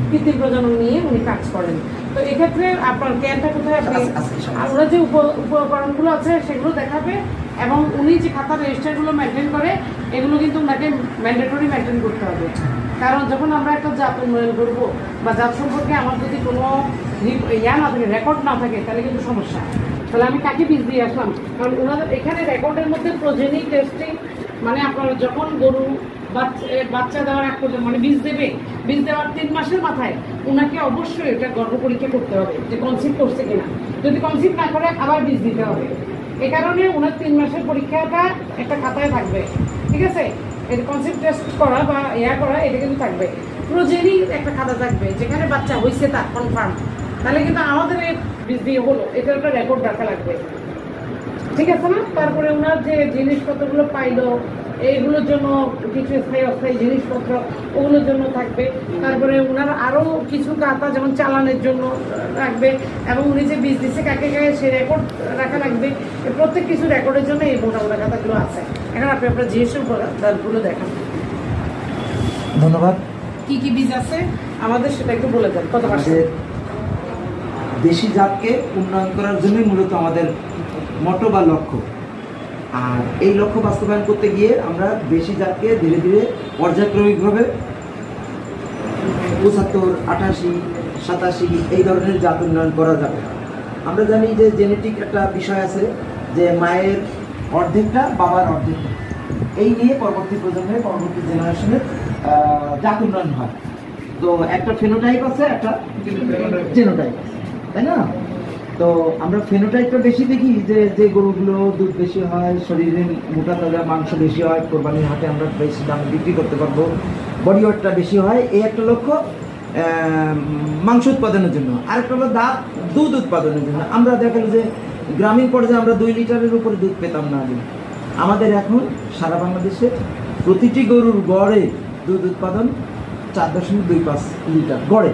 কৃত্রিম প্রজনন নিয়ে উনি কাজ করেন। তো এক্ষেত্রে আপনার জ্ঞানটা কোথায়, আপনি ওরা যে উপকরণগুলো আছে সেগুলো দেখাবে, এবং উনি যে খাতার রেজিস্টারগুলো মেনটেন করে এগুলো কিন্তু ওনাকে ম্যান্ডেটরি মেনটেন করতে হবে। কারণ যখন আমরা একটা জাত উন্নয়ন করবো বা জাত সম্পর্কে আমার যদি কোনো ইয়া না থাকে, রেকর্ড না থাকে, তাহলে কিন্তু সমস্যা। তাহলে আমি কাকে বীজ দিয়ে আসলাম, কারণ ওনাদের এখানে রেকর্ডের মধ্যে প্রোজেনি টেস্টিং, মানে আপনারা যখন গরু বাচ্চা দেওয়ার এক পর্যন্ত, মানে বীজ দেবে, বীজ দেওয়ার 3 মাসের মাথায় ওনাকে অবশ্যই এটা গর্ভ পরীক্ষা করতে হবে যে কনসিভ করছে কিনা। যদি কনসিভ না করে আবার বীজ দিতে হবে। এই কারণে ওনার 3 মাসের পরীক্ষাটা একটা খাতায় থাকবে, ঠিক আছে? এটা কনসিভ টেস্ট করা বা করা, এটা কিন্তু থাকবে। প্রোজেনি একটা খাতা থাকবে যেখানে বাচ্চা হয়েছে তা কনফার্ম, তাহলে কিন্তু আমাদের এই বীজ দিয়ে হলো, এটা একটা রেকর্ড রাখা লাগবে, ঠিক আছে না? তারপরে ওনার যে জিনিসপত্রগুলো পাইলো এইগুলোর জন্য কিছু স্থায়ী অস্থায়ী জিনিসপত্র ওগুলোর জন্য থাকবে। তারপরে ওনার আরও কিছু খাতা যেমন চালানের জন্য রাখবে, এবং উনি যে বীজ দিচ্ছে কাকে কাকে সে রেকর্ড রাখা লাগবে। প্রত্যেক কিছু রেকর্ডের জন্য এই মোটামোটা খাতাগুলো আছে। এখন আপনি আপনার জিএসের দাঁতগুলো দেখান। ধন্যবাদ। কি কি বীজ আছে আমাদের সেটা একটু বলে দেন। কত পার্সেন্ট? দেশি জাতকে উন্নয়ন করার জন্যই মূলত আমাদের মটো বা লক্ষ্য। আর এই লক্ষ্য বাস্তবায়ন করতে গিয়ে আমরা দেশি জাতকে ধীরে ধীরে পর্যায়ক্রমিকভাবে 75, 88, 87 এই ধরনের জাত উন্নয়ন করা যাবে। আমরা জানি যে জেনেটিক একটা বিষয় আছে, যে মায়ের অর্ধেকটা বাবার অর্ধেকটা, এই নিয়ে পরবর্তী প্রজন্মের পরবর্তী জেনারেশনের জাত উন্নয়ন হয়। তো একটা ফেনোটাইপ আছে, একটা জেনোটাইপ আছে, তাই না? তো আমরা ফেনোটাইপটা বেশি দেখি যে গরুগুলো দুধ বেশি হয়, শরীরে মোটা তাজা মাংস বেশি হয়, কোরবানির হাটে আমরা বেশি দামে বিক্রি করতে পারবো, বডি ওয়েটটা বেশি হয়, এই একটা লক্ষ্য মাংস উৎপাদনের জন্য। আরেকটা হলো দুধ উৎপাদনের জন্য। আমরা দেখেন যে গ্রামীণ পর্যায়ে আমরা 2 লিটারের উপরে দুধ পেতাম না আগে। আমাদের এখন সারা বাংলাদেশে প্রতিটি গরুর গড়ে দুধ উৎপাদন 4.25 লিটার গড়ে।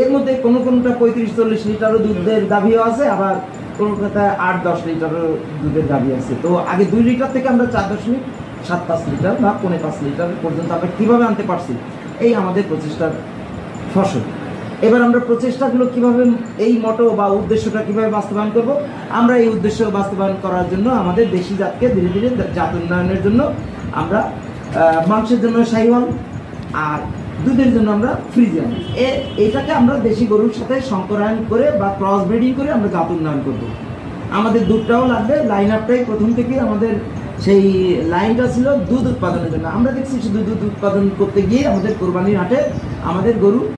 এর মধ্যে কোনোটা 35-40 লিটারও দুধের দাবিও আছে, আবার কোনোটাতে 8-10 লিটারও দুধের দাবি আছে। তো আগে 2 লিটার থেকে আমরা 4.75 লিটার বা 5.5 লিটার পর্যন্ত আমরা কীভাবে আনতে পারছি, এই আমাদের প্রচেষ্টার ফসল। এবার আমরা প্রচেষ্টাগুলো কিভাবে, এই মটো বা উদ্দেশ্যটা কিভাবে বাস্তবায়ন করব, আমরা এই উদ্দেশ্য বাস্তবায়ন করার জন্য আমাদের দেশি জাতকে ধীরে ধীরে জাত উন্নয়নের জন্য আমরা মাংসের জন্য শাহিওয়াল আর দুধের জন্য আমরা ফ্রিজিয়ান, এটাকে আমরা দেশি গরুর সাথে সংকরায়ন করে বা ক্রস ব্রিডিং করে আমরা জাত উন্নয়ন করব। আমাদের দুধটাও লাগবে। লাইন আপটাই প্রথম থেকে আমাদের সেই লাইনটা ছিল দুধ উৎপাদনের জন্য। আমরা দেখছি শুধু দুধ উৎপাদন করতে গিয়ে আমাদের কোরবানির হাটে আমাদের গরু